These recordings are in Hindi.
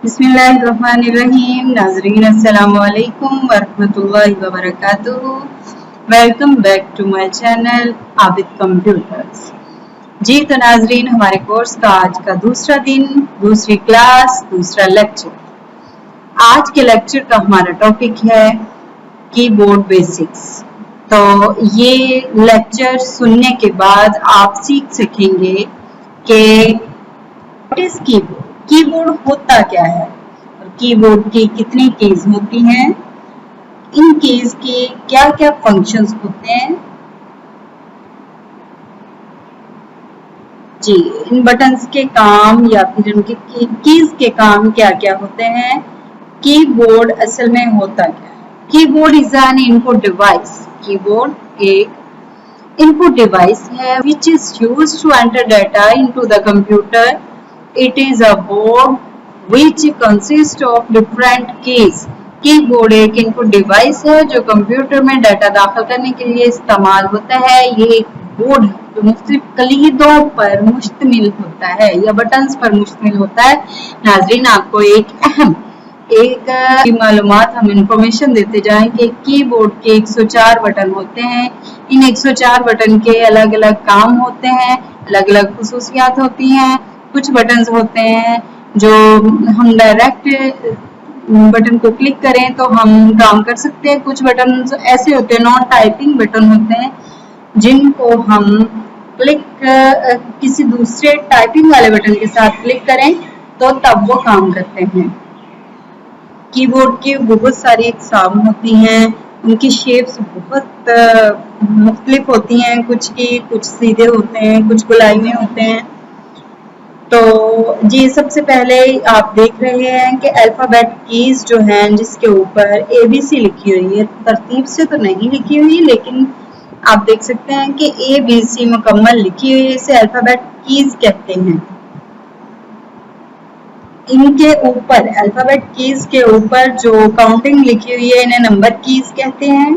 बिस्मिल्लाहिर्रहमानिर्रहीम। नाज़रीन अस्सलाम वालेकुम वरहमतुल्लाहि वबरकातुहू। Welcome back to my channel Abid computers. जी तो नाज़रीन, हमारे कोर्स का आज का दूसरा दिन, दूसरी क्लास, दूसरा लेक्चर। आज के लेक्चर का हमारा टॉपिक है कीबोर्ड बेसिक्स। तो ये लेक्चर सुनने के बाद आप सीख सकेंगे कि व्हाट इज कीबोर्ड, कीबोर्ड होता क्या है और कीबोर्ड की कितनी कीज होती हैं, इन कीज के क्या क्या फंक्शंस होते हैं। जी, इन बटन्स के काम या फिर इनके कीज के काम क्या क्या होते हैं। कीबोर्ड असल में होता क्या है। Keyboard is an input device. Keyboard एक इनपुट डिवाइस है which is used to enter data into the computer. It is a board which consists of different keys. Keyboard एक इनपुट डिवाइस है जो कंप्यूटर में डाटा दाखिल करने के लिए इस्तेमाल होता है। ये एक बोर्ड है जो मुख्तलिफ कलीदों पर मुश्तमिल होता है या बटन्स पर मुश्तमिल होता है। नाज़रीन, आपको एक मालूमात हम इंफॉर्मेशन देते जाएं कि कीबोर्ड के 104 बटन होते हैं। इन 104 बटन के अलग अलग काम होते हैं, अलग अलग खुसूसियात होती हैं। कुछ बटन्स होते हैं जो हम डायरेक्ट बटन को क्लिक करें तो हम काम कर सकते हैं। कुछ बटन्स ऐसे होते हैं, नॉन टाइपिंग बटन होते हैं, जिनको हम क्लिक किसी दूसरे टाइपिंग वाले बटन के साथ क्लिक करें तो तब वो काम करते हैं। कीबोर्ड की बहुत सारी अक़साम होती हैं, उनकी शेप्स बहुत मुख्तलिफ होती हैं। कुछ सीधे होते हैं, कुछ गोलाई में होते हैं। तो जी, सबसे पहले आप देख रहे हैं कि अल्फ़ाबेट कीज जो हैं जिसके ऊपर ABC लिखी हुई है, तरतीब से तो नहीं लिखी हुई, लेकिन आप देख सकते हैं कि ABC मुकम्मल लिखी हुई है, इसे अल्फ़ाबेट कीज कहते हैं। इनके ऊपर अल्फ़ाबेट कीज के ऊपर जो काउंटिंग लिखी हुई है इन्हें नंबर कीज कहते हैं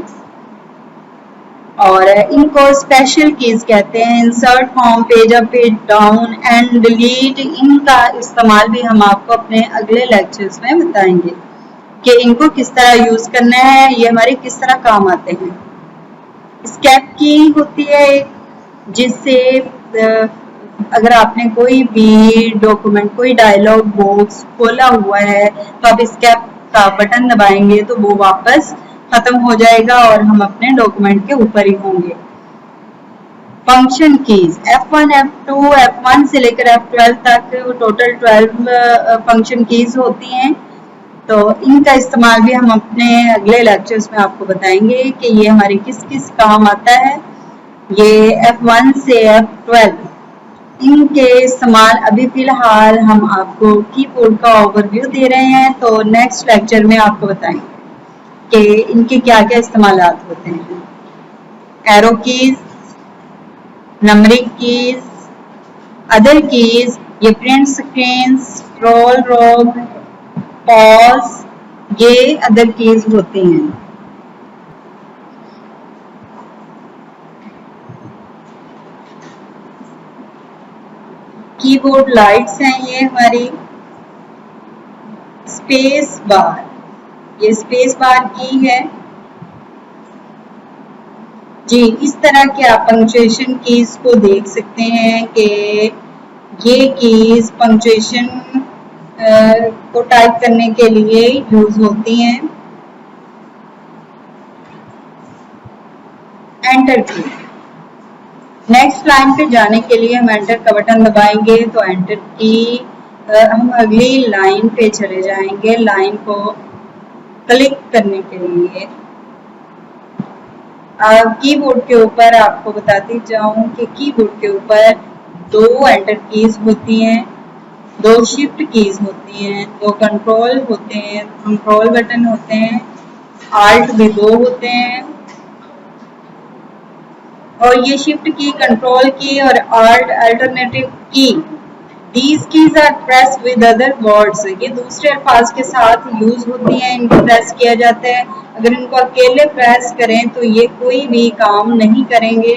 और इनको स्पेशल कीज कहते हैं। Insert, home, page up, page down and delete, इनका इस्तेमाल भी हम आपको अपने अगले लेक्चर्स में बताएंगे कि इनको किस तरह यूज करना है, ये हमारे किस तरह काम आते हैं। एस्केप की होती है जिससे अगर आपने कोई भी डॉक्यूमेंट, कोई डायलॉग बॉक्स खोला हुआ है तो आप एस्केप का बटन दबाएंगे तो वो वापस खत्म हो जाएगा और हम अपने डॉक्यूमेंट के ऊपर ही होंगे। Function keys F1, F2, F1 से लेकर F12 तक टोटल 12 फंक्शन कीज होती हैं। तो इनका इस्तेमाल भी हम अपने अगले लेक्चर्स में आपको बताएंगे कि ये हमारे किस किस काम आता है। ये F1 से F12 इनके इस्तेमाल अभी फिलहाल हम आपको कीबोर्ड का ओवरव्यू दे रहे हैं, तो नेक्स्ट लेक्चर में आपको बताएंगे कि इनके क्या क्या इस्तेमालात होते हैं। Arrow keys, numbering keys, other keys, ये print screen, scroll lock, pause, ये अदर कीज होती हैं। कीबोर्ड लाइट्स हैं ये हमारी। स्पेस बार, ये स्पेस बार की है जी। इस तरह के आप पंक्चुएशन कीज को देख सकते हैं कि ये कीज पंक्चुएशन को टाइप करने के लिए यूज होती हैं। एंटर की, नेक्स्ट लाइन पे जाने के लिए हम एंटर का बटन दबाएंगे तो एंटर की हम अगली लाइन पे चले जाएंगे। लाइन को क्लिक करने के लिए कीबोर्ड के ऊपर आपको बताती जाऊं कि कीबोर्ड के ऊपर 2 एंटर कीज होती हैं, 2 शिफ्ट कीज होती हैं, 2 कंट्रोल होते हैं, कंट्रोल बटन होते हैं, आल्ट भी 2 होते हैं और ये शिफ्ट की, कंट्रोल की और आल्ट अल्टरनेटिव की। These keys are pressed with other words, ये दूसरे अल्फाज के साथ यूज होती हैं, इनको प्रेस किया जाता है। अगर इनको अकेले प्रेस करें तो ये कोई भी काम नहीं करेंगे,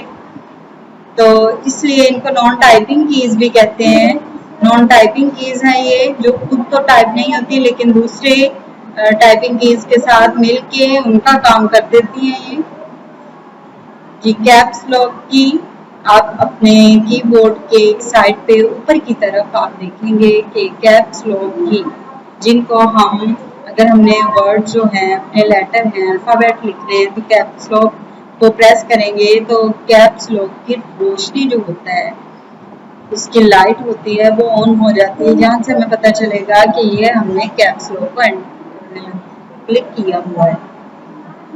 तो इसलिए इनको नॉन टाइपिंग कीज भी कहते हैं। नॉन टाइपिंग कीज हैं ये, जो खुद तो टाइप नहीं होती लेकिन दूसरे टाइपिंग कीज के साथ मिलके उनका काम कर देती हैं ये कैप्स लॉक की आप अपने कीबोर्ड के साइड पे ऊपर की तरफ आप देखेंगे कि कैप्स लॉक की, जिनको हम अगर हमने वर्ड जो हैं अपने लेटर हैं अल्फाबेट लिखने हैं तो कैप्स लॉक को प्रेस करेंगे तो कैप्स लॉक की रोशनी जो होता है उसकी लाइट होती है वो ऑन हो जाती है, जहाँ से हमें पता चलेगा कि ये हमने कैप्स लॉक को क्लिक किया हुआ है।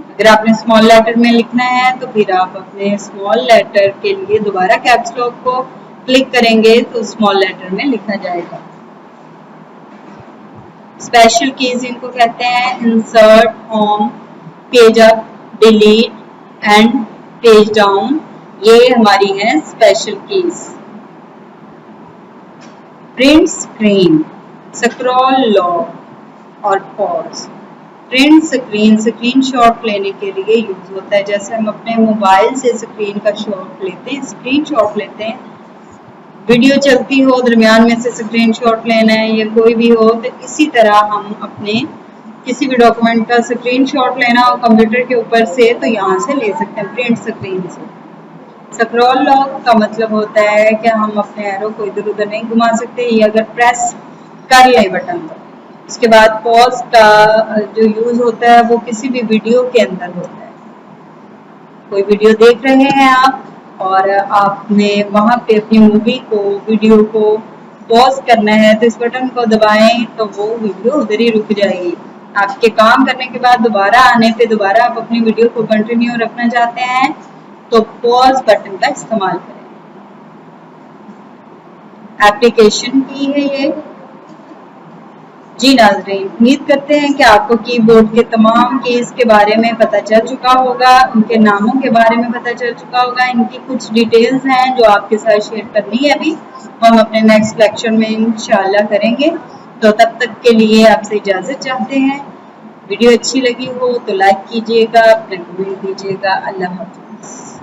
अगर आपने स्मॉल लेटर में लिखना है तो फिर आप अपने स्मॉल लेटर के लिए दोबारा कैप्स लॉक को क्लिक करेंगे तो स्मॉल लेटर में लिखा जाएगा। स्पेशल कीज इनको कहते हैं insert, home, page up, delete and page down, ये हमारी हैं special keys. Print screen, scroll lock और पॉज। प्रिंट स्क्रीन स्क्रीनशॉट लेने के लिए यूज होता है, जैसे हम अपने मोबाइल से स्क्रीन का शॉट लेते हैं, स्क्रीनशॉट लेते हैं, वीडियो चलती हो दरमियान में से स्क्रीनशॉट लेना है या कोई भी हो तो इसी तरह हम अपने किसी भी डॉक्यूमेंट का स्क्रीनशॉट लेना हो कंप्यूटर के ऊपर से तो यहाँ से ले सकते हैं प्रिंट स्क्रीन से। स्क्रॉल लॉक का मतलब होता है कि हम अपने एरो को इधर उधर नहीं घुमा सकते, ये अगर प्रेस कर ले बटन तो। उसके बाद पॉज का जो यूज होता है वो किसी भी वीडियो के अंदर होता है। कोई वीडियो देख रहे हैं आप और आपने वहां पे अपनी मूवी को वीडियो को पॉज करना है तो इस बटन को दबाएं तो वो वीडियो उधर ही रुक जाएगी। आपके काम करने के बाद दोबारा आने पे दोबारा आप अपनी वीडियो को कंटिन्यू रखना चाहते हैं तो पॉज बटन का इस्तेमाल करें। एप्लीकेशन की है ये। जी नाज़रीन, उम्मीद करते हैं कि आपको कीबोर्ड के तमाम कीज के बारे में पता चल चुका होगा, उनके नामों के बारे में पता चल चुका होगा। इनकी कुछ डिटेल्स हैं जो आपके साथ शेयर करनी है, अभी हम अपने नेक्स्ट लेक्चर में इंशाल्लाह करेंगे। तो तब तक के लिए आपसे इजाज़त चाहते हैं। वीडियो अच्छी लगी हो तो लाइक कीजिएगा, अपना कमेंट दीजिएगा। अल्लाह हाफ़िज़।